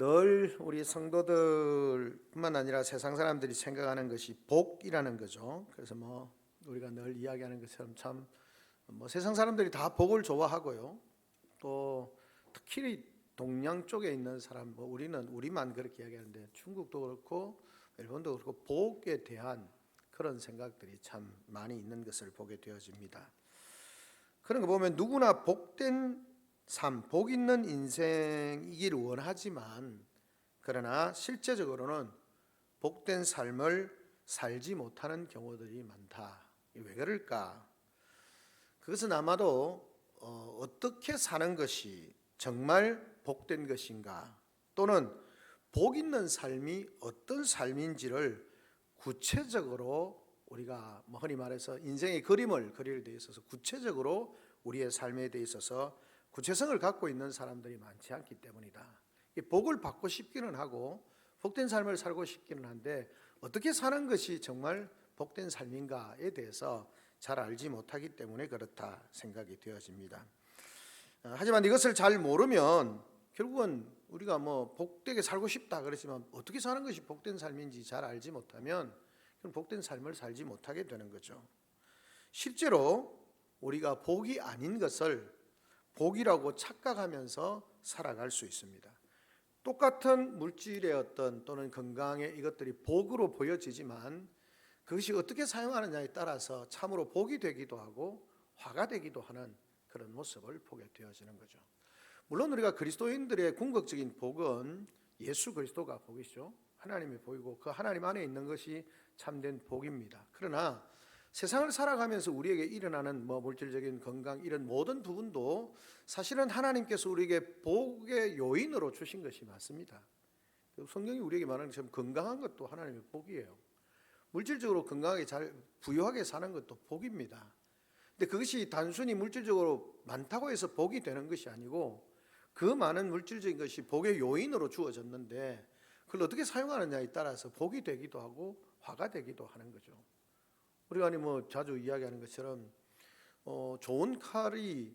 늘 우리 성도들뿐만 아니라 세상 사람들이 생각하는 것이 복이라는 거죠. 그래서 우리가 늘 이야기하는 것처럼 참 세상 사람들이 다 복을 좋아하고요. 또 특히 동양 쪽에 있는 사람, 우리는 우리만 그렇게 이야기하는데 중국도 그렇고 일본도 그렇고 복에 대한 그런 생각들이 참 많이 있는 것을 보게 되어집니다. 그런 거 보면 누구나 복된 삶, 복 있는 인생이길 원하지만 그러나 실제적으로는 복된 삶을 살지 못하는 경우들이 많다. 왜 그럴까? 그것은 아마도 어떻게 사는 것이 정말 복된 것인가, 또는 복 있는 삶이 어떤 삶인지를 구체적으로 우리가 흔히 말해서 인생의 그림을 그릴 데 있어서 구체적으로 우리의 삶에 대해 있어서 구체성을 갖고 있는 사람들이 많지 않기 때문이다. 복을 받고 싶기는 하고 복된 삶을 살고 싶기는 한데 어떻게 사는 것이 정말 복된 삶인가에 대해서 잘 알지 못하기 때문에 그렇다 생각이 되어집니다. 하지만 이것을 잘 모르면 결국은 우리가 복되게 살고 싶다 그러지만 어떻게 사는 것이 복된 삶인지 잘 알지 못하면 복된 삶을 살지 못하게 되는 거죠. 실제로 우리가 복이 아닌 것을 복이라고 착각하면서 살아갈 수 있습니다. 똑같은 물질의 또는 건강의 이것들이 복으로 보여지지만 그것이 어떻게 사용하느냐에 따라서 참으로 복이 되기도 하고 화가 되기도 하는 그런 모습을 보게 되어지는 거죠. 물론 우리가 그리스도인들의 궁극적인 복은 예수 그리스도가 복이죠. 하나님의 복이고 그 하나님 안에 있는 것이 참된 복입니다. 그러나 세상을 살아가면서 우리에게 일어나는 물질적인 건강 이런 모든 부분도 사실은 하나님께서 우리에게 복의 요인으로 주신 것이 맞습니다. 성경이 우리에게 말하는 것처럼 건강한 것도 하나님의 복이에요. 물질적으로 건강하게 잘 부유하게 사는 것도 복입니다. 근데 그것이 단순히 물질적으로 많다고 해서 복이 되는 것이 아니고 그 많은 물질적인 것이 복의 요인으로 주어졌는데 그걸 어떻게 사용하느냐에 따라서 복이 되기도 하고 화가 되기도 하는 거죠. 우리가 자주 이야기하는 것처럼 좋은 칼이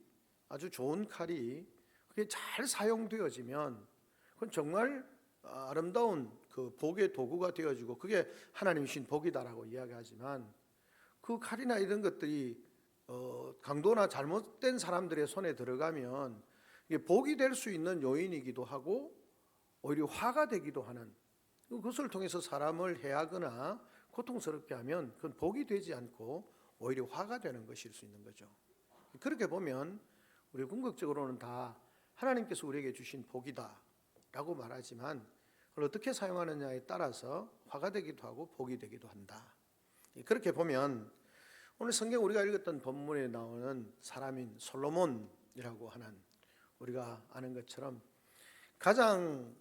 아주 좋은 칼이 그게 잘 사용되어지면 그건 정말 아름다운 그 복의 도구가 되어지고 그게 하나님이 주신 복이다라고 이야기하지만 그 칼이나 이런 것들이 강도나 잘못된 사람들의 손에 들어가면 이게 복이 될 수 있는 요인이기도 하고 오히려 화가 되기도 하는, 그것을 통해서 사람을 해하거나 고통스럽게 하면 그건 복이 되지 않고 오히려 화가 되는 것일 수 있는 거죠. 그렇게 보면 우리 궁극적으로는 다 하나님께서 우리에게 주신 복이다 라고 말하지만 그걸 어떻게 사용하느냐에 따라서 화가 되기도 하고 복이 되기도 한다. 그렇게 보면 오늘 성경 우리가 읽었던 본문에 나오는 사람인 솔로몬이라고 하는, 우리가 아는 것처럼 가장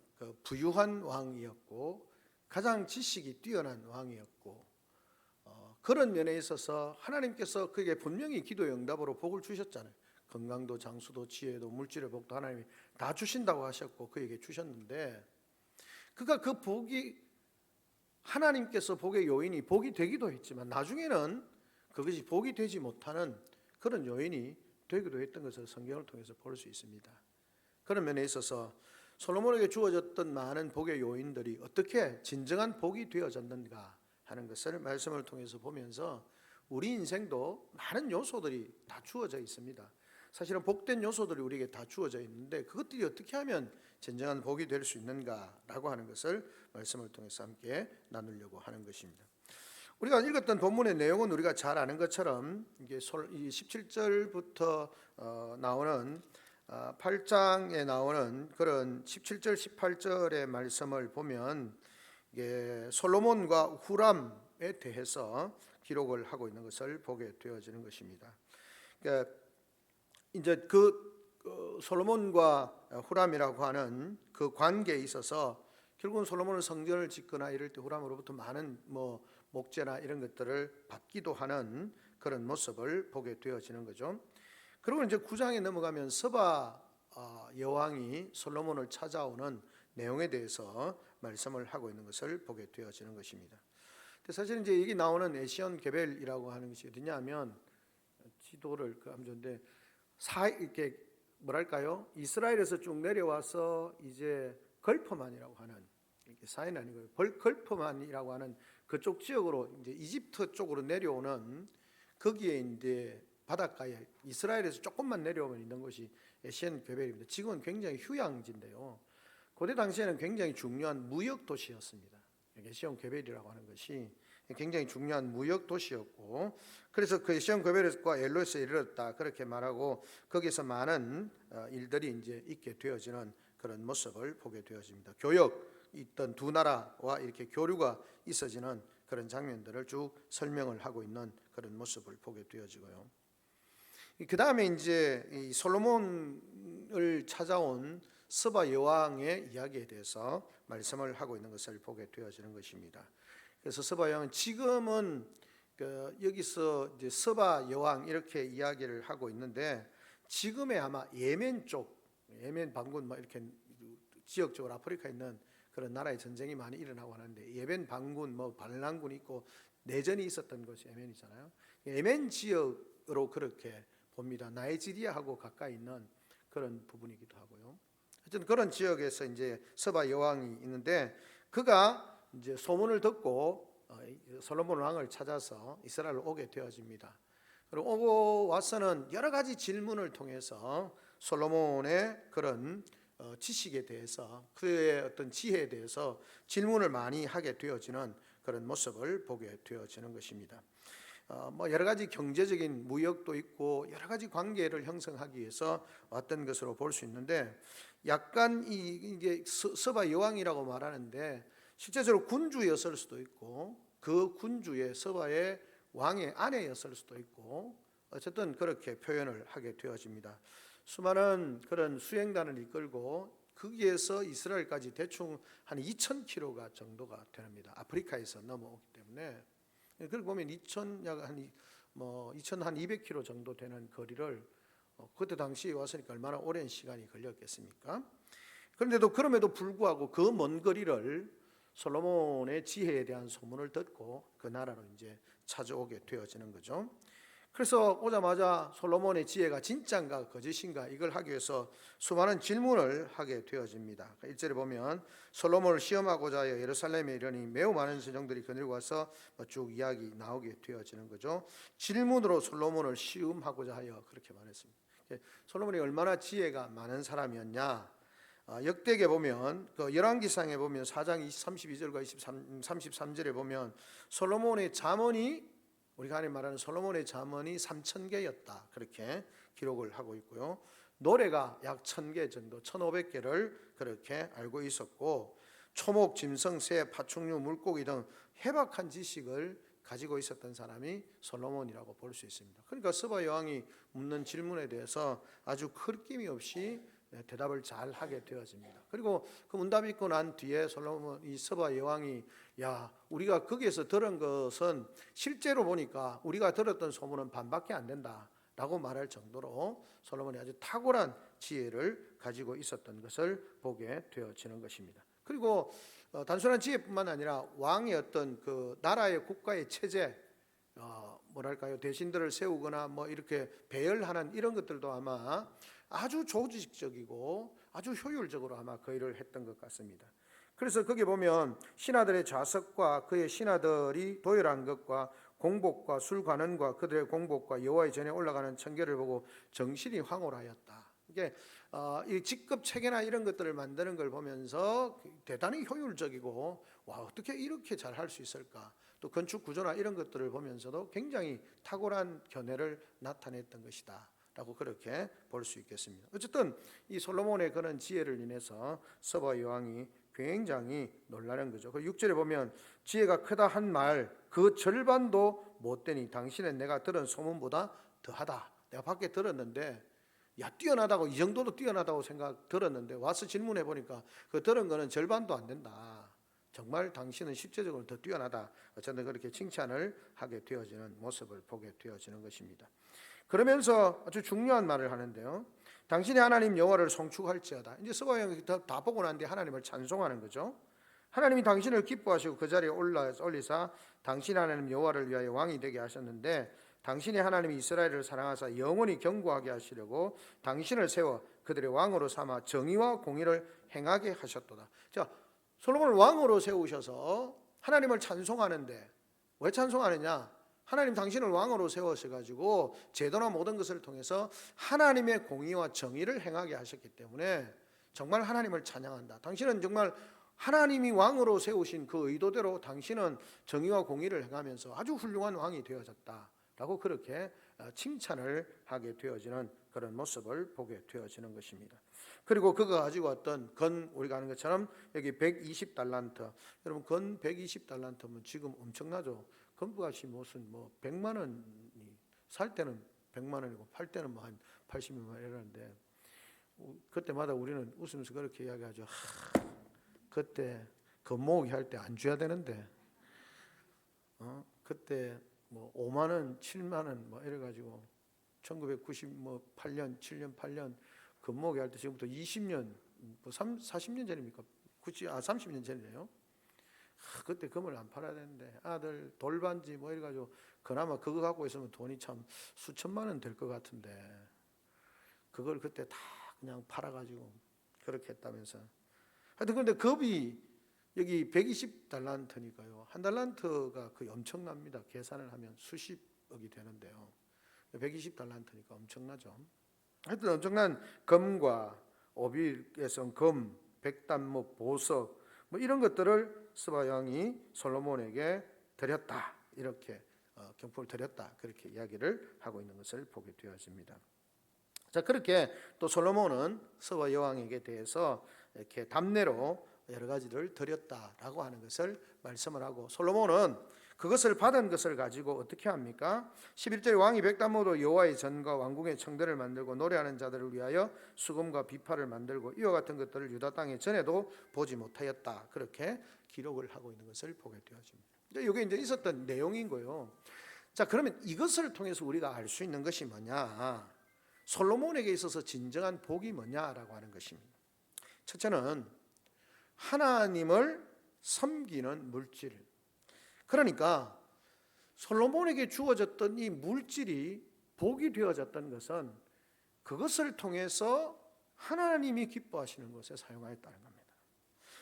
부유한 왕이었고 가장 지식이 뛰어난 왕이었고 그런 면에 있어서 하나님께서 그에게 분명히 기도의 응답으로 복을 주셨잖아요. 건강도 장수도 지혜도 물질의 복도 하나님이 다 주신다고 하셨고 그에게 주셨는데 그가 그 복이 하나님께서 복의 요인이 복이 되기도 했지만 나중에는 그것이 복이 되지 못하는 그런 요인이 되기도 했던 것을 성경을 통해서 볼 수 있습니다. 그런 면에 있어서 솔로몬에게 주어졌던 많은 복의 요인들이 어떻게 진정한 복이 되어졌는가 하는 것을 말씀을 통해서 보면서 우리 인생도 많은 요소들이 다 주어져 있습니다. 사실은 복된 요소들이 우리에게 다 주어져 있는데 그것들이 어떻게 하면 진정한 복이 될 수 있는가라고 하는 것을 말씀을 통해서 함께 나누려고 하는 것입니다. 우리가 읽었던 본문의 내용은 우리가 잘 아는 것처럼 이게 17절부터 나오는 8장에 나오는 그런 17절 18절의 말씀을 보면 이게 솔로몬과 후람에 대해서 기록을 하고 있는 것을 보게 되어지는 것입니다. 그러니까 이제 솔로몬과 후람이라고 하는 그 관계에 있어서 결국은 솔로몬은 성전을 짓거나 이럴 때 후람으로부터 많은 목재나 이런 것들을 받기도 하는 그런 모습을 보게 되어지는 거죠. 그리고 이제 9장에 넘어가면 서바 여왕이 솔로몬을 찾아오는 내용에 대해서 말씀을 하고 있는 것을 보게 되어지는 것입니다. 사실 이제 여기 나오는 에시온 게벨이라고 하는 것이 어디냐면 지도를 이렇게 이스라엘에서 쭉 내려와서 이제 걸프만이라고 하는, 이게 사인 아니고요, 걸프만이라고 하는 그쪽 지역으로 이제 이집트 쪽으로 내려오는, 거기에 이제 바닷가에 이스라엘에서 조금만 내려오면 있는 곳이 에시온 게벨입니다. 지금은 굉장히 휴양지인데요, 고대 당시에는 굉장히 중요한 무역 도시였습니다. 에시온 게벨이라고 하는 것이 굉장히 중요한 무역 도시였고, 그래서 그 에시온 게벨과 엘로에서 이르렀다 그렇게 말하고, 거기서 많은 일들이 이제 있게 되어지는 그런 모습을 보게 되어집니다. 교역 있던 두 나라와 이렇게 교류가 있어지는 그런 장면들을 쭉 설명을 하고 있는 그런 모습을 보게 되어지고요. 그 다음에 이제 이 솔로몬을 찾아온 스바 여왕의 이야기에 대해서 말씀을 하고 있는 것을 보게 되어지는 것입니다. 그래서 스바 여왕은 지금은 여기서 이제 스바 여왕 이렇게 이야기를 하고 있는데, 지금의 아마 예멘 쪽, 예멘 반군 뭐 이렇게 지역적으로 아프리카에 있는 그런 나라의 전쟁이 많이 일어나고 하는데, 예멘 반군 뭐 반란군이 있고 내전이 있었던 곳이 예멘이잖아요. 예멘 지역으로 그렇게 봅니다. 나이지리아하고 가까이 있는 그런 부분이기도 하고요. 어쨌든 그런 지역에서 이제 스바 여왕이 있는데, 그가 이제 소문을 듣고 솔로몬 왕을 찾아서 이스라엘로 오게 되어집니다. 그리고 오고 와서는 여러 가지 질문을 통해서 솔로몬의 그런 지식에 대해서, 그의 어떤 지혜에 대해서 질문을 많이 하게 되어지는 그런 모습을 보게 되어지는 것입니다. 뭐 여러 가지 경제적인 무역도 있고 여러 가지 관계를 형성하기 위해서 왔던 것으로 볼 수 있는데, 약간 이게 스바 여왕이라고 말하는데 실제적으로 군주였을 수도 있고, 그 군주의 스바의 왕의 아내였을 수도 있고, 어쨌든 그렇게 표현을 하게 되어집니다. 수많은 그런 수행단을 이끌고 거기에서 이스라엘까지 대충 한 2,000km가 정도가 됩니다. 아프리카에서 넘어오기 때문에. 그걸 보면 2,200km 정도 되는 거리를 그때 당시에 왔으니까 얼마나 오랜 시간이 걸렸겠습니까? 그럼에도 불구하고 그 먼 거리를 솔로몬의 지혜에 대한 소문을 듣고 그 나라로 이제 찾아오게 되어지는 거죠. 그래서 오자마자 솔로몬의 지혜가 진짜인가 거짓인가 이걸 하기 위해서 수많은 질문을 하게 되어집니다. 1절에 보면 솔로몬을 시험하고자 하여 예루살렘에 이르니 매우 많은 선정들이 거느리고 와서 쭉 이야기 나오게 되어지는 거죠. 질문으로 솔로몬을 시험하고자 하여 그렇게 말했습니다. 솔로몬이 얼마나 지혜가 많은 사람이었냐, 역대기에 보면 그 열왕기상에 보면 4장 32절과 33절에 보면 솔로몬의 잠언이, 우리가 안에 말하는 솔로몬의 잠언이 3,000개였다 그렇게 기록을 하고 있고요. 노래가 약 1,000개 정도, 1,500개를 그렇게 알고 있었고, 초목, 짐승, 새, 파충류, 물고기 등 해박한 지식을 가지고 있었던 사람이 솔로몬이라고 볼 수 있습니다. 그러니까 스바 여왕이 묻는 질문에 대해서 아주 홧김이 없이 대답을 잘 하게 되어집니다. 그리고 그 문답이 있고 난 뒤에 솔로몬, 이 스바 여왕이, 야, 우리가 거기에서 들은 것은 실제로 보니까 우리가 들었던 소문은 반밖에 안 된다 라고 말할 정도로 솔로몬이 아주 탁월한 지혜를 가지고 있었던 것을 보게 되어지는 것입니다. 그리고 단순한 지혜뿐만 아니라 왕의 어떤 그 나라의 국가의 체제, 뭐랄까요, 대신들을 세우거나 뭐 이렇게 배열하는 이런 것들도 아마 아주 조직적이고 아주 효율적으로 아마 그 일을 했던 것 같습니다. 그래서 거기 보면 신하들의 좌석과 그의 신하들이 도열한 것과 공복과 술관원과 그들의 공복과 여호와의 전에 올라가는 청결을 보고 정신이 황홀하였다. 이게 이 직급 체계나 이런 것들을 만드는 걸 보면서 대단히 효율적이고, 와, 어떻게 이렇게 잘 할 수 있을까? 또 건축 구조나 이런 것들을 보면서도 굉장히 탁월한 견해를 나타냈던 것이다 라고 그렇게 볼 수 있겠습니다. 어쨌든 이 솔로몬의 그런 지혜를 인해서 스바 여왕이 굉장히 놀라는 거죠. 그 6절에 보면 지혜가 크다 한 말 그 절반도 못되니 당신은 내가 들은 소문보다 더하다. 내가 밖에 들었는데, 야, 뛰어나다고, 이 정도도 뛰어나다고 생각 들었는데 와서 질문해 보니까 그 들은 거는 절반도 안 된다. 정말 당신은 실제적으로 더 뛰어나다. 어쨌든 그렇게 칭찬을 하게 되어지는 모습을 보게 되어지는 것입니다. 그러면서 아주 중요한 말을 하는데요, 당신의 하나님 여호와를 송축할지어다. 이제 스바 여왕이 다 보고 난 뒤에 하나님을 찬송하는 거죠. 하나님이 당신을 기뻐하시고 그 자리에 올리사 당신 하나님 여호와를 위하여 왕이 되게 하셨는데, 당신의 하나님이 이스라엘을 사랑하사 영원히 견고하게 하시려고 당신을 세워 그들의 왕으로 삼아 정의와 공의를 행하게 하셨도다. 자, 솔로몬을 왕으로 세우셔서 하나님을 찬송하는데 왜 찬송하느냐? 하나님 당신을 왕으로 세우셔가지고 제도나 모든 것을 통해서 하나님의 공의와 정의를 행하게 하셨기 때문에 정말 하나님을 찬양한다. 당신은 정말 하나님이 왕으로 세우신 그 의도대로 당신은 정의와 공의를 행하면서 아주 훌륭한 왕이 되어졌다라고 그렇게 칭찬을 하게 되어지는 그런 모습을 보게 되어지는 것입니다. 그리고 그가 가지고 왔던 우리가 아는 것처럼 여기 120달란트, 여러분 건 120달란트면 지금 엄청나죠. 건부값이 무슨 100만 원이 살 때는 100만 원이고 팔 때는 한 80만 원 이러는데 그때마다 우리는 웃으면서 그렇게 이야기하죠. 그때 건모으기 할 때 안 줘야 되는데 그때 5만 원, 7만 원 이래가지고 1998년, 7년, 8년 건모으기 할 때 지금부터 20년, 40년 전입니까? 30년 전이네요. 그때 금을 안 팔아야 되는데 아들 돌반지 이래가지고 그나마 그거 갖고 있으면 돈이 참 수천만 원 될 것 같은데 그걸 그때 다 그냥 팔아가지고 그렇게 했다면서. 하여튼 근데 급이 여기 120달란트니까요. 한 달란트가 거의 엄청납니다. 계산을 하면 수십억이 되는데요. 120달란트니까 엄청나죠. 하여튼 엄청난 금과 오빌에서 금, 백단목, 보석 이런 것들을 스바 왕이 솔로몬에게 드렸다. 이렇게 경품을 드렸다. 그렇게 이야기를 하고 있는 것을 보게 되어집니다. 자, 그렇게 또 솔로몬은 스바 여왕에게 대해서 이렇게 답례로 여러 가지를 드렸다라고 하는 것을 말씀을 하고 솔로몬은 그것을 받은 것을 가지고 어떻게 합니까? 11절에 왕이 백단모로 여호와의 전과 왕궁의 청대를 만들고 노래하는 자들을 위하여 수금과 비파를 만들고 이와 같은 것들을 유다 땅에 전에도 보지 못하였다. 그렇게 기록을 하고 있는 것을 보게 되어집니다. 이게 이제 있었던 내용인 거예요. 자, 그러면 이것을 통해서 우리가 알 수 있는 것이 뭐냐? 솔로몬에게 있어서 진정한 복이 뭐냐라고 하는 것입니다. 첫째는 하나님을 섬기는 물질. 그러니까 솔로몬에게 주어졌던 이 물질이 복이 되어졌던 것은 그것을 통해서 하나님이 기뻐하시는 것에 사용하였다는 겁니다.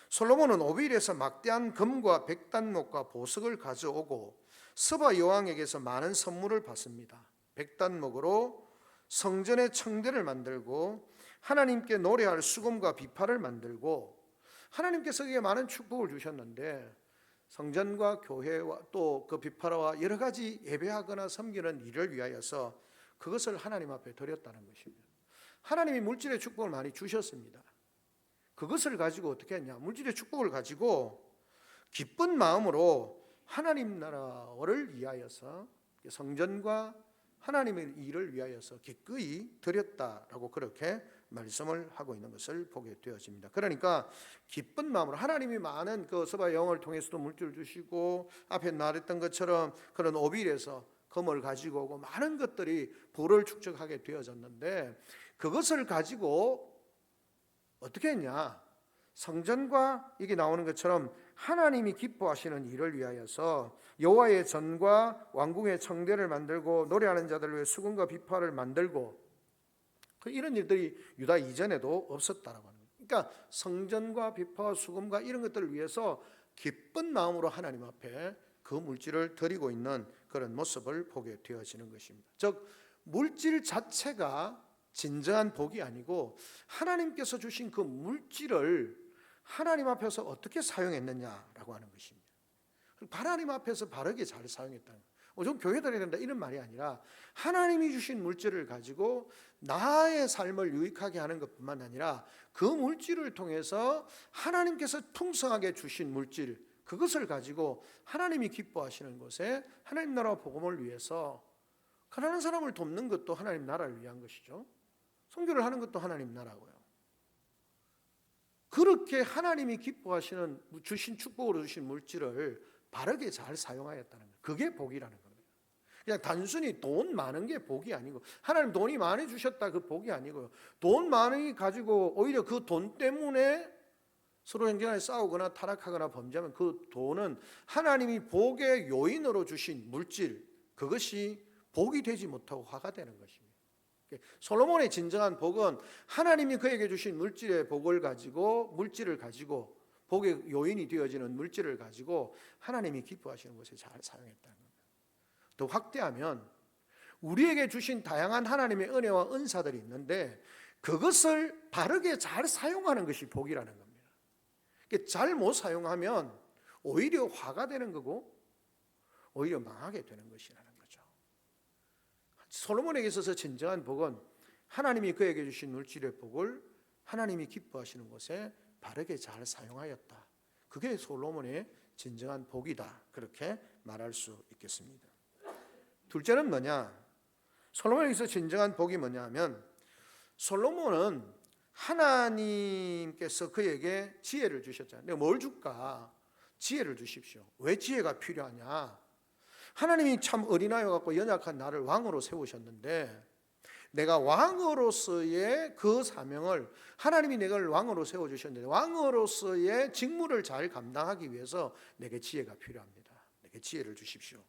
솔로몬은 오빌에서 막대한 금과 백단목과 보석을 가져오고 스바 여왕에게서 많은 선물을 받습니다. 백단목으로 성전의 청대를 만들고 하나님께 노래할 수금과 비파를 만들고 하나님께서 그에게 많은 축복을 주셨는데 성전과 교회와 또 그 비파라와 여러 가지 예배하거나 섬기는 일을 위하여서 그것을 하나님 앞에 드렸다는 것입니다. 하나님이 물질의 축복을 많이 주셨습니다. 그것을 가지고 어떻게 했냐? 물질의 축복을 가지고 기쁜 마음으로 하나님 나라를 위하여서 성전과 하나님의 일을 위하여서 기꺼이 드렸다라고 그렇게 말씀을 하고 있는 것을 보게 되어집니다. 그러니까 기쁜 마음으로 하나님이 많은 그 스바 영을 통해서도 물질을 주시고 앞에 말했던 것처럼 그런 오빌에서 금을 가지고 오고 많은 것들이 부를 축적하게 되어졌는데 그것을 가지고 어떻게 했냐? 성전과 이게 나오는 것처럼 하나님이 기뻐하시는 일을 위하여서 여호와의 전과 왕궁의 청대를 만들고 노래하는 자들을 위해 수금과 비파를 만들고 이런 일들이 유다 이전에도 없었다라고 하는 거예요. 그러니까 성전과 비파와 수금과 이런 것들을 위해서 기쁜 마음으로 하나님 앞에 그 물질을 드리고 있는 그런 모습을 보게 되어지는 것입니다. 즉 물질 자체가 진정한 복이 아니고 하나님께서 주신 그 물질을 하나님 앞에서 어떻게 사용했느냐라고 하는 것입니다. 하나님 앞에서 바르게 잘 사용했다는 거예요. 좀 교회 다녀야 된다 이런 말이 아니라 하나님이 주신 물질을 가지고 나의 삶을 유익하게 하는 것뿐만 아니라 그 물질을 통해서 하나님께서 풍성하게 주신 물질 그것을 가지고 하나님이 기뻐하시는 곳에 하나님 나라 복음을 위해서 가난한 사람을 돕는 것도 하나님 나라를 위한 것이죠. 선교를 하는 것도 하나님 나라고요. 그렇게 하나님이 기뻐하시는 주신 축복으로 주신 물질을 바르게 잘 사용하였다는 거예요. 그게 복이라는 겁니다. 그냥 단순히 돈 많은 게 복이 아니고 하나님 돈이 많이 주셨다 그 복이 아니고요. 돈 많이 가지고 오히려 그 돈 때문에 서로 형제간에 싸우거나 타락하거나 범죄하면 그 돈은 하나님이 복의 요인으로 주신 물질 그것이 복이 되지 못하고 화가 되는 것입니다. 솔로몬의 진정한 복은 하나님이 그에게 주신 물질을 가지고 복의 요인이 되어지는 물질을 가지고 하나님이 기뻐하시는 것에 잘 사용했다는 겁니다. 더 확대하면 우리에게 주신 다양한 하나님의 은혜와 은사들이 있는데 그것을 바르게 잘 사용하는 것이 복이라는 겁니다. 잘못 사용하면 오히려 화가 되는 거고 오히려 망하게 되는 것이라는 거죠. 솔로몬에게 있어서 진정한 복은 하나님이 그에게 주신 물질의 복을 하나님이 기뻐하시는 것에 바르게 잘 사용하였다. 그게 솔로몬의 진정한 복이다. 그렇게 말할 수 있겠습니다. 둘째는 뭐냐? 솔로몬에게서 진정한 복이 뭐냐 하면 솔로몬은 하나님께서 그에게 지혜를 주셨잖아요. 내가 뭘 줄까? 지혜를 주십시오. 왜 지혜가 필요하냐? 하나님이 참 어린아이 같고 연약한 나를 왕으로 세우셨는데 내가 왕으로서의 그 사명을 하나님이 내가 왕으로 세워주셨는데 왕으로서의 직무를 잘 감당하기 위해서 내게 지혜가 필요합니다. 내게 지혜를 주십시오.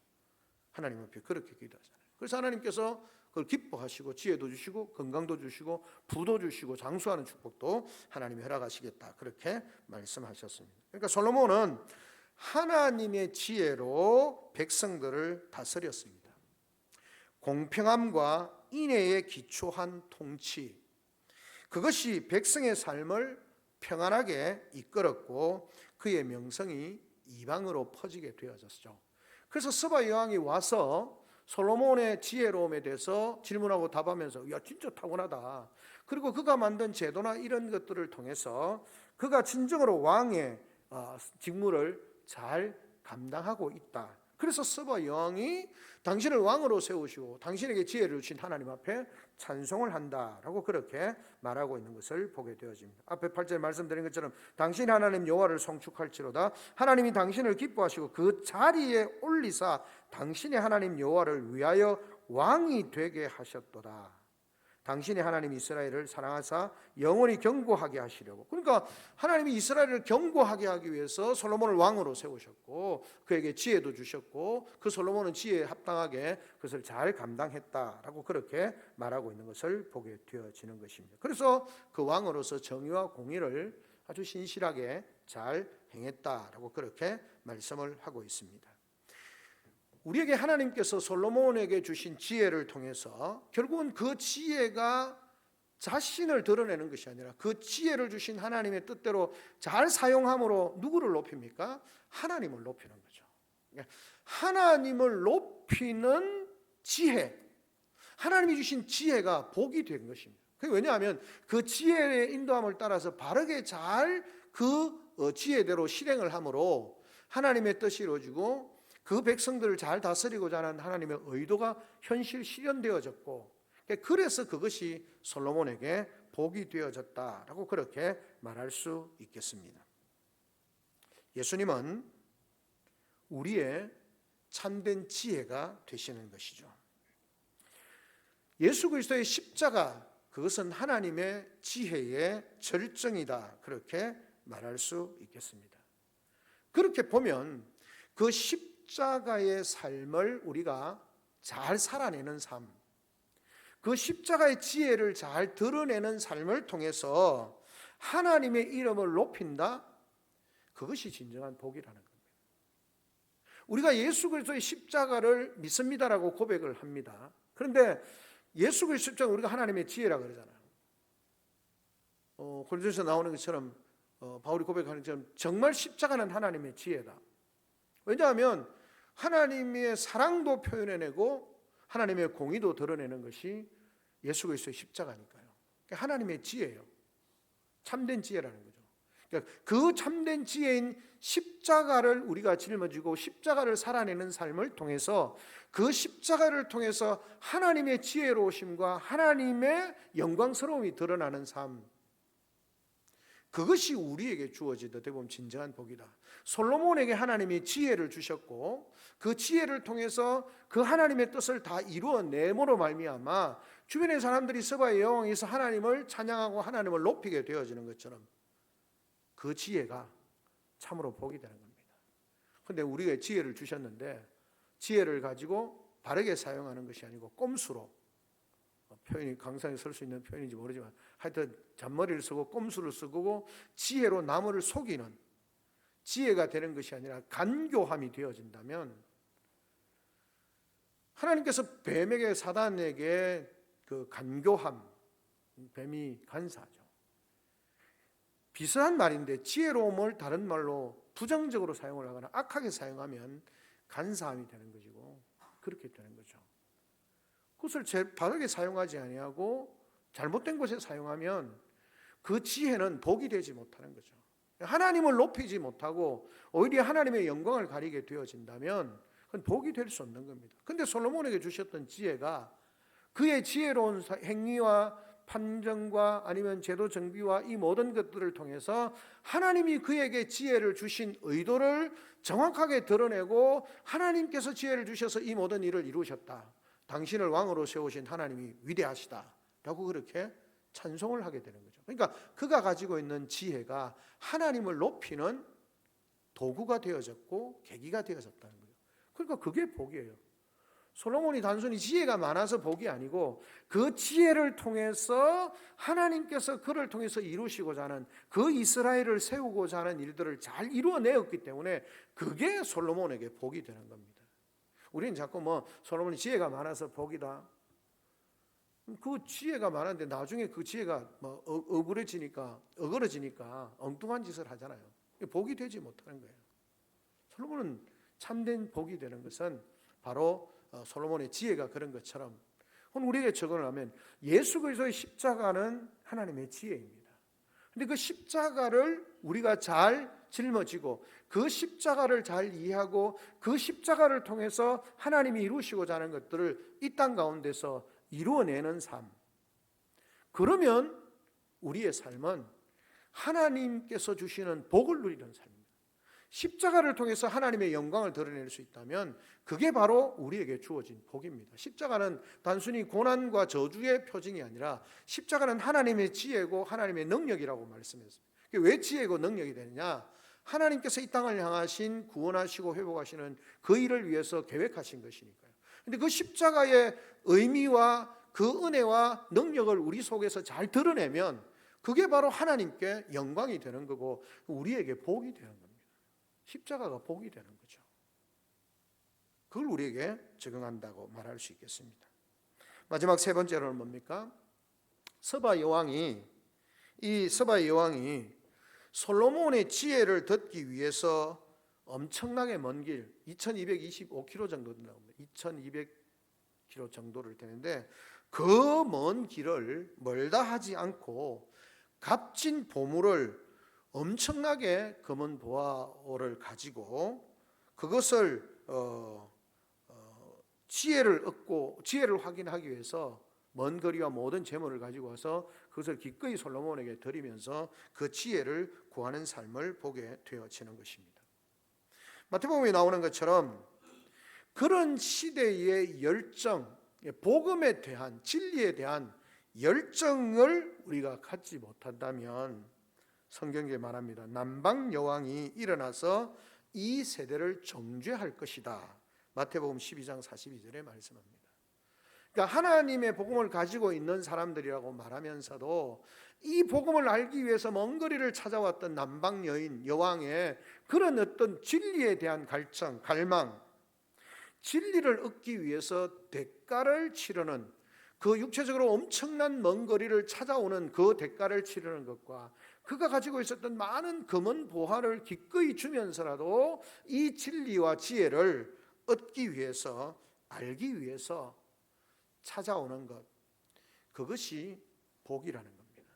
하나님 앞에 그렇게 기도하잖아요. 그래서 하나님께서 그걸 기뻐하시고 지혜도 주시고 건강도 주시고 부도 주시고 장수하는 축복도 하나님이 허락하시겠다. 그렇게 말씀하셨습니다. 그러니까 솔로몬은 하나님의 지혜로 백성들을 다스렸습니다. 공평함과 인애에 기초한 통치, 그것이 백성의 삶을 평안하게 이끌었고 그의 명성이 이방으로 퍼지게 되어졌죠. 그래서 스바 여왕이 와서 솔로몬의 지혜로움에 대해서 질문하고 답하면서 야 진짜 타고나다. 그리고 그가 만든 제도나 이런 것들을 통해서 그가 진정으로 왕의 직무를 잘 감당하고 있다. 그래서 스바 여왕이 당신을 왕으로 세우시고 당신에게 지혜를 주신 하나님 앞에 찬송을 한다라고 그렇게 말하고 있는 것을 보게 되어집니다. 앞에 8절에 말씀드린 것처럼 당신 하나님 여호와를 송축할지로다. 하나님이 당신을 기뻐하시고 그 자리에 올리사 당신의 하나님 여호와를 위하여 왕이 되게 하셨도다. 당신의 하나님 이스라엘을 사랑하사 영원히 경고하게 하시려고. 그러니까 하나님이 이스라엘을 경고하게 하기 위해서 솔로몬을 왕으로 세우셨고 그에게 지혜도 주셨고 그 솔로몬은 지혜에 합당하게 그것을 잘 감당했다라고 그렇게 말하고 있는 것을 보게 되어지는 것입니다. 그래서 그 왕으로서 정의와 공의를 아주 신실하게 잘 행했다라고 그렇게 말씀을 하고 있습니다. 우리에게 하나님께서 솔로몬에게 주신 지혜를 통해서 결국은 그 지혜가 자신을 드러내는 것이 아니라 그 지혜를 주신 하나님의 뜻대로 잘 사용함으로 누구를 높입니까? 하나님을 높이는 거죠. 하나님을 높이는 지혜, 하나님이 주신 지혜가 복이 된 것입니다. 왜냐하면 그 지혜의 인도함을 따라서 바르게 잘 그 지혜대로 실행을 함으로 하나님의 뜻이 이루어지고 그 백성들을 잘 다스리고자 하는 하나님의 의도가 현실 실현되어졌고 그래서 그것이 솔로몬에게 복이 되어졌다라고 그렇게 말할 수 있겠습니다. 예수님은 우리의 참된 지혜가 되시는 것이죠. 예수 그리스도의 십자가, 그것은 하나님의 지혜의 절정이다 그렇게 말할 수 있겠습니다. 그렇게 보면 그 십자가의 삶을 우리가 잘 살아내는 삶, 그 십자가의 지혜를 잘 드러내는 삶을 통해서 하나님의 이름을 높인다, 그것이 진정한 복이라는 겁니다. 우리가 예수 그리스도의 십자가를 믿습니다라고 고백을 합니다. 그런데 예수 그리스도의 십자가 우리가 하나님의 지혜라고 그러잖아요. 고린도서에 나오는 것처럼 바울이 고백하는 것처럼 정말 십자가는 하나님의 지혜다. 왜냐하면 하나님의 사랑도 표현해내고 하나님의 공의도 드러내는 것이 예수 그리스도의 십자가니까요. 그러니까 하나님의 지혜예요. 참된 지혜라는 거죠. 그러니까 그 참된 지혜인 십자가를 우리가 짊어지고 십자가를 살아내는 삶을 통해서 그 십자가를 통해서 하나님의 지혜로우심과 하나님의 영광스러움이 드러나는 삶, 그것이 우리에게 주어지다 보면 진정한 복이다. 솔로몬에게 하나님이 지혜를 주셨고 그 지혜를 통해서 그 하나님의 뜻을 다 이루어내므로 말미암아 주변의 사람들이 스바의 여왕에서 하나님을 찬양하고 하나님을 높이게 되어지는 것처럼 그 지혜가 참으로 복이 되는 겁니다. 그런데 우리가 지혜를 주셨는데 지혜를 가지고 바르게 사용하는 것이 아니고 꼼수로 표현이 강상에 설 수 있는 표현인지 모르지만 하여튼 잔머리를 쓰고 꼼수를 쓰고 지혜로 남을 속이는 지혜가 되는 것이 아니라 간교함이 되어진다면, 하나님께서 뱀에게, 사단에게 그 간교함, 뱀이 간사하죠. 비슷한 말인데 지혜로움을 다른 말로 부정적으로 사용을 하거나 악하게 사용하면 간사함이 되는 것이고, 그렇게 되는 거죠. 그것을 바르게 사용하지 아니하고 잘못된 곳에 사용하면 그 지혜는 복이 되지 못하는 거죠. 하나님을 높이지 못하고 오히려 하나님의 영광을 가리게 되어진다면 그건 복이 될 수 없는 겁니다. 그런데 솔로몬에게 주셨던 지혜가 그의 지혜로운 행위와 판정과 아니면 제도 정비와 이 모든 것들을 통해서 하나님이 그에게 지혜를 주신 의도를 정확하게 드러내고, 하나님께서 지혜를 주셔서 이 모든 일을 이루셨다, 당신을 왕으로 세우신 하나님이 위대하시다 라고 그렇게 찬송을 하게 되는 거죠. 그러니까 그가 가지고 있는 지혜가 하나님을 높이는 도구가 되어졌고 계기가 되어졌다는 거예요. 그러니까 그게 복이에요. 솔로몬이 단순히 지혜가 많아서 복이 아니고 그 지혜를 통해서 하나님께서 그를 통해서 이루시고자 하는, 그 이스라엘을 세우고자 하는 일들을 잘 이루어내었기 때문에 그게 솔로몬에게 복이 되는 겁니다. 우리는 자꾸 솔로몬이 지혜가 많아서 복이다, 그 지혜가 많은데 나중에 그 지혜가 어그러지니까 엉뚱한 짓을 하잖아요. 복이 되지 못하는 거예요. 솔로몬은 참된 복이 되는 것은 바로 솔로몬의 지혜가 그런 것처럼, 우리에게 적용을 하면 예수 그리스도의 십자가는 하나님의 지혜입니다. 그런데 그 십자가를 우리가 잘 짊어지고 그 십자가를 잘 이해하고 그 십자가를 통해서 하나님이 이루시고자 하는 것들을 이 땅 가운데서 이루어내는 삶, 그러면 우리의 삶은 하나님께서 주시는 복을 누리는 삶입니다. 십자가를 통해서 하나님의 영광을 드러낼 수 있다면 그게 바로 우리에게 주어진 복입니다. 십자가는 단순히 고난과 저주의 표징이 아니라 십자가는 하나님의 지혜고 하나님의 능력이라고 말씀했습니다. 왜 지혜고 능력이 되느냐? 하나님께서 이 땅을 향하신 구원하시고 회복하시는 그 일을 위해서 계획하신 것이니까요. 그런데 그 십자가의 의미와 그 은혜와 능력을 우리 속에서 잘 드러내면 그게 바로 하나님께 영광이 되는 거고 우리에게 복이 되는 겁니다. 십자가가 복이 되는 거죠. 그걸 우리에게 적용한다고 말할 수 있겠습니다. 마지막 세 번째로는 뭡니까? 서바 여왕이 솔로몬의 지혜를 듣기 위해서 엄청나게 먼 길, 2225km 정도 나옵니다. 2200km 정도를 되는데 그 먼 길을 멀다 하지 않고 값진 보물을 엄청나게 금은 보화를 가지고 그것을 지혜를 확인하기 위해서 먼 거리와 모든 재물을 가지고 와서 그것을 기꺼이 솔로몬에게 드리면서 그 지혜를 구하는 삶을 보게 되어지는 것입니다. 마태복음에 나오는 것처럼 그런 시대의 열정, 복음에 대한, 진리에 대한 열정을 우리가 갖지 못한다면 성경에 말합니다. 남방 여왕이 일어나서 이 세대를 정죄할 것이다. 마태복음 12장 42절에 말씀합니다. 그러니까 하나님의 복음을 가지고 있는 사람들이라고 말하면서도 이 복음을 알기 위해서 먼 거리를 찾아왔던 남방 여왕의 그런 어떤 진리에 대한 갈망, 진리를 얻기 위해서 대가를 치르는, 그 육체적으로 엄청난 먼 거리를 찾아오는 그 대가를 치르는 것과 그가 가지고 있었던 많은 금은 보화를 기꺼이 주면서라도 이 진리와 지혜를 얻기 위해서, 알기 위해서 찾아오는 것, 그것이 복이라는 겁니다.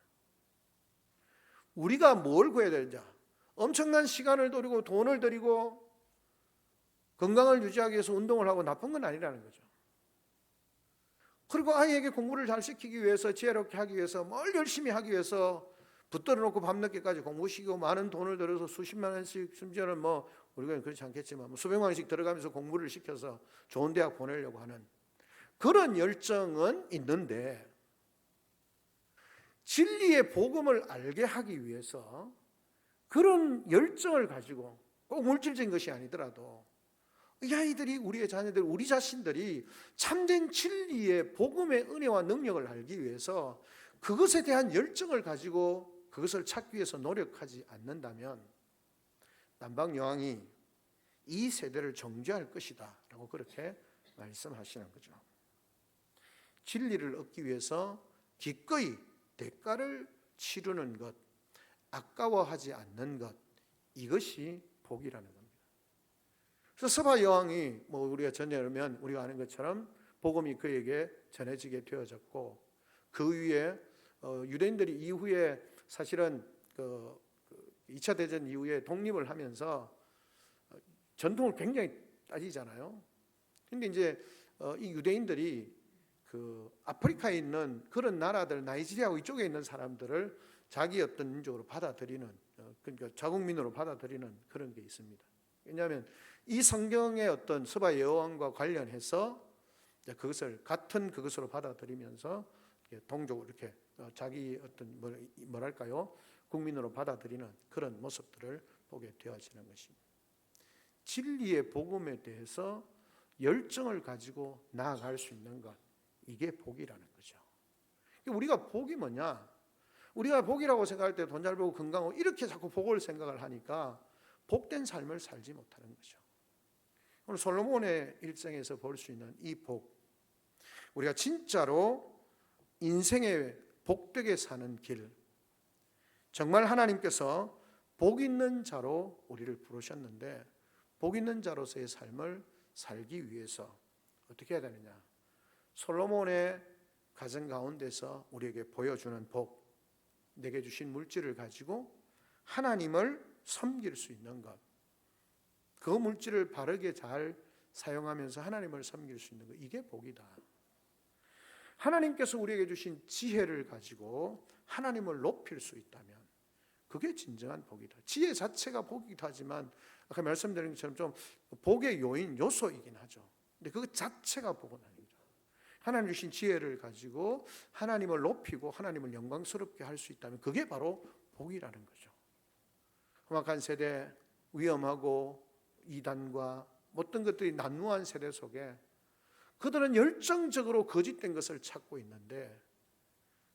우리가 뭘 구해야 되는지, 엄청난 시간을 들이고 돈을 들이고 건강을 유지하기 위해서 운동을 하고 나쁜 건 아니라는 거죠. 그리고 아이에게 공부를 잘 시키기 위해서, 지혜롭게 하기 위해서, 뭘 열심히 하기 위해서 붙들어 놓고 밤늦게까지 공부시키고 많은 돈을 들여서 수십만 원씩, 심지어는 우리가 그렇지 않겠지만 수백만 원씩 들어가면서 공부를 시켜서 좋은 대학 보내려고 하는 그런 열정은 있는데, 진리의 복음을 알게 하기 위해서 그런 열정을 가지고 꼭 물질적인 것이 아니더라도 이 아이들이, 우리의 자녀들, 우리 자신들이 참된 진리의 복음의 은혜와 능력을 알기 위해서 그것에 대한 열정을 가지고 그것을 찾기 위해서 노력하지 않는다면 남방 여왕이 이 세대를 정죄할 것이다 라고 그렇게 말씀하시는 거죠. 진리를 얻기 위해서 기꺼이 대가를 치르는 것, 아까워하지 않는 것, 이것이 복이라는 겁니다. 그래서 서바 여왕이 우리가 전해하면 우리가 아는 것처럼 복음이 그에게 전해지게 되어졌고, 그 위에 유대인들이 이후에 사실은 2차 대전 이후에 독립을 하면서 전통을 굉장히 따지잖아요. 근데 이제 이 유대인들이 그 아프리카에 있는 그런 나라들, 나이지리아 이쪽에 있는 사람들을 자기 어떤 민족으로 받아들이는, 그러니까 자국민으로 받아들이는 그런 게 있습니다. 왜냐하면 이 성경의 어떤 서바 여왕과 관련해서 그것을 같은 그것으로 받아들이면서 동족으로 이렇게 자기 어떤 뭐랄까요, 국민으로 받아들이는 그런 모습들을 보게 되어지는 것입니다. 진리의 복음에 대해서 열정을 가지고 나아갈 수 있는 것, 이게 복이라는 거죠. 우리가 복이 뭐냐? 우리가 복이라고 생각할 때 돈 잘 벌고 건강하고 이렇게 자꾸 복을 생각을 하니까 복된 삶을 살지 못하는 거죠. 오늘 솔로몬의 일생에서 볼 수 있는 이 복, 우리가 진짜로 인생의 복되게 사는 길, 정말 하나님께서 복 있는 자로 우리를 부르셨는데 복 있는 자로서의 삶을 살기 위해서 어떻게 해야 되느냐? 솔로몬의 가정 가운데서 우리에게 보여주는 복, 내게 주신 물질을 가지고 하나님을 섬길 수 있는 것, 그 물질을 바르게 잘 사용하면서 하나님을 섬길 수 있는 것, 이게 복이다. 하나님께서 우리에게 주신 지혜를 가지고 하나님을 높일 수 있다면 그게 진정한 복이다. 지혜 자체가 복이기도 하지만 아까 말씀드린 것처럼 좀 복의 요인, 요소이긴 하죠. 근데 그 자체가 복은 아닙니다. 하나님 주신 지혜를 가지고 하나님을 높이고 하나님을 영광스럽게 할 수 있다면 그게 바로 복이라는 거죠. 험악한 세대, 위험하고 이단과 어떤 것들이 난무한 세대 속에 그들은 열정적으로 거짓된 것을 찾고 있는데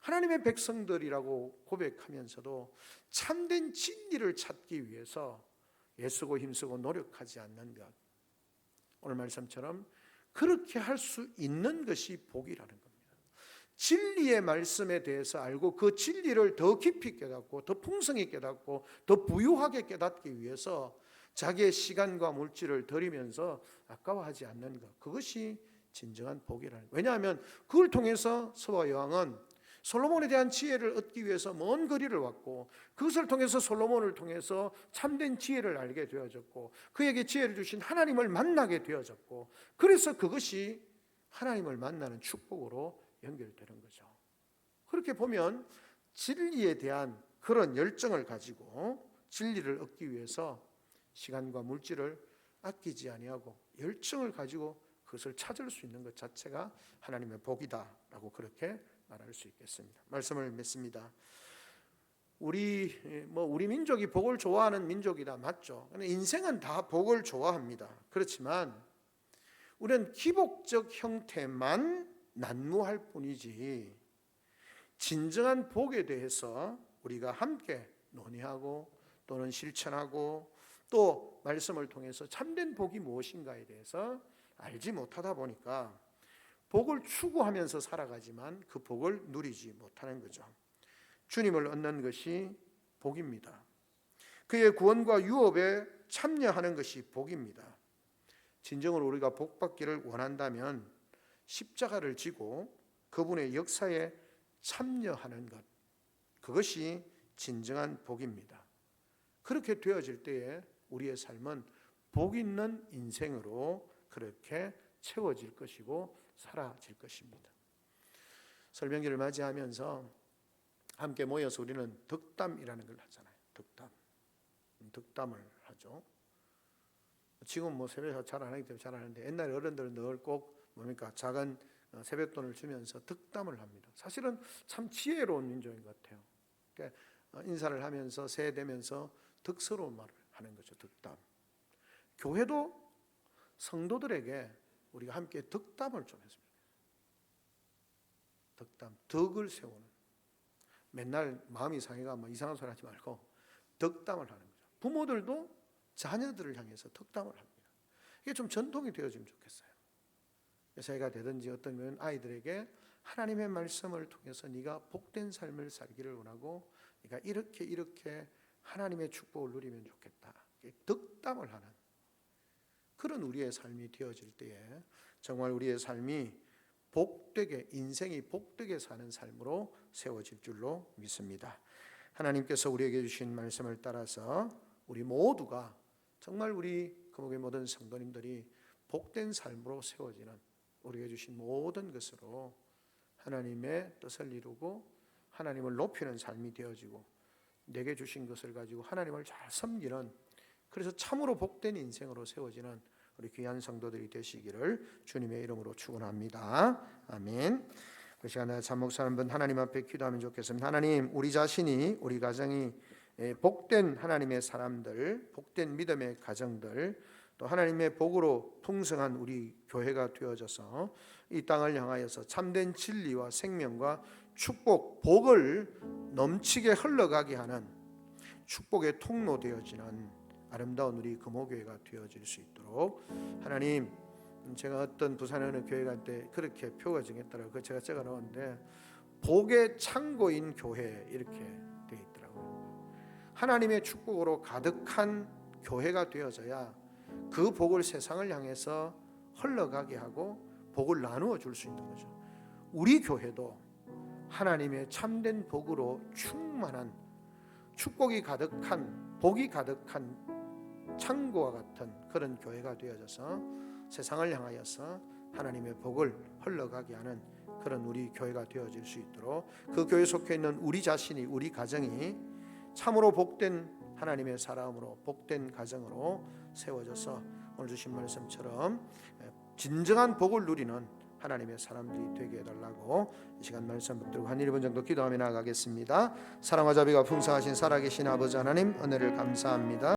하나님의 백성들이라고 고백하면서도 참된 진리를 찾기 위해서 애쓰고 힘쓰고 노력하지 않는 것, 오늘 말씀처럼 그렇게 할 수 있는 것이 복이라는 겁니다. 진리의 말씀에 대해서 알고 그 진리를 더 깊이 깨닫고 더 풍성히 깨닫고 더 부유하게 깨닫기 위해서 자기의 시간과 물질을 들이면서 아까워하지 않는 것, 그것이 진정한 복이라는 거예요. 왜냐하면 그걸 통해서 서바 여왕은 솔로몬에 대한 지혜를 얻기 위해서 먼 거리를 왔고 그것을 통해서 솔로몬을 통해서 참된 지혜를 알게 되어졌고 그에게 지혜를 주신 하나님을 만나게 되어졌고 그래서 그것이 하나님을 만나는 축복으로 연결되는 거죠. 그렇게 보면 진리에 대한 그런 열정을 가지고 진리를 얻기 위해서 시간과 물질을 아끼지 아니하고 열정을 가지고 그것을 찾을 수 있는 것 자체가 하나님의 복이다라고 그렇게 말할 수 있겠습니다. 말씀을 맺습니다. 우리 민족이 복을 좋아하는 민족이다, 맞죠? 인생은 다 복을 좋아합니다. 그렇지만 우리는 기복적 형태만 난무할 뿐이지 진정한 복에 대해서 우리가 함께 논의하고 또는 실천하고 또 말씀을 통해서 참된 복이 무엇인가에 대해서 알지 못하다 보니까 복을 추구하면서 살아가지만 그 복을 누리지 못하는 거죠. 주님을 얻는 것이 복입니다. 그의 구원과 유업에 참여하는 것이 복입니다. 진정으로 우리가 복받기를 원한다면 십자가를 지고 그분의 역사에 참여하는 것, 그것이 진정한 복입니다. 그렇게 되어질 때에 우리의 삶은 복 있는 인생으로 그렇게 채워질 것이고 사라질 것입니다. 설명기를 맞이하면서 함께 모여서 우리는 덕담이라는 걸 하잖아요. 덕담을 하죠. 지금 세배가 잘 안 하기 때문에 잘 안 하는데 옛날에 어른들은 늘 꼭 작은 세뱃돈을 주면서 덕담을 합니다. 사실은 참 지혜로운 민족인 것 같아요. 그러니까 인사를 하면서 새해 되면서 덕스러운 말을 하는 거죠. 덕담. 교회도 성도들에게 우리가 함께 덕담을 좀 했습니다. 덕담, 덕을 세우는. 맨날 마음이 상해가 뭐 이상한 소리 하지 말고 덕담을 하는 거죠. 부모들도 자녀들을 향해서 덕담을 합니다. 이게 좀 전통이 되어지면 좋겠어요. 제가 되든지 어떤 면 아이들에게 하나님의 말씀을 통해서 네가 복된 삶을 살기를 원하고 네가 이렇게 하나님의 축복을 누리면 좋겠다. 덕담을 하는 그런 우리의 삶이 되어질 때에 정말 우리의 삶이 복되게, 인생이 복되게 사는 삶으로 세워질 줄로 믿습니다. 하나님께서 우리에게 주신 말씀을 따라서 우리 모두가 정말 우리 금옥의 모든 성도님들이 복된 삶으로 세워지는 우리에게 주신 모든 것으로 하나님의 뜻을 이루고 하나님을 높이는 삶이 되어지고 내게 주신 것을 가지고 하나님을 잘 섬기는, 그래서 참으로 복된 인생으로 세워지는 우리 귀한 성도들이 되시기를 주님의 이름으로 축원합니다. 아멘. 그 시간에 잠목사 한번 하나님 앞에 기도하면 좋겠습니다. 하나님, 우리 자신이, 우리 가정이 복된 하나님의 사람들, 복된 믿음의 가정들, 또 하나님의 복으로 풍성한 우리 교회가 되어져서 이 땅을 향하여서 참된 진리와 생명과 축복, 복을 넘치게 흘러가게 하는 축복의 통로 되어지는 아름다운 우리 금호교회가 되어질 수 있도록 하나님, 제가 어떤 부산에 어느 교회 갈 때 그렇게 표가 정했더라고요. 그거 제가 적어 놓았는데 복의 창고인 교회 이렇게 되어 있더라고요. 하나님의 축복으로 가득한 교회가 되어져야 그 복을 세상을 향해서 흘러가게 하고 복을 나누어 줄 수 있는 거죠. 우리 교회도 하나님의 참된 복으로 충만한 축복이 가득한, 복이 가득한 창고와 같은 그런 교회가 되어져서 세상을 향하여서 하나님의 복을 흘러가게 하는 그런 우리 교회가 되어질 수 있도록 그 교회에 속해 있는 우리 자신이, 우리 가정이 참으로 복된 하나님의 사람으로, 복된 가정으로 세워져서 오늘 주신 말씀처럼 진정한 복을 누리는 하나님의 사람들이 되게 해달라고 이 시간 말씀 붙들고 한 1분 정도 기도하며 나아가겠습니다. 사랑과 자비가 풍성하신 살아계신 아버지 하나님, 은혜를 감사합니다.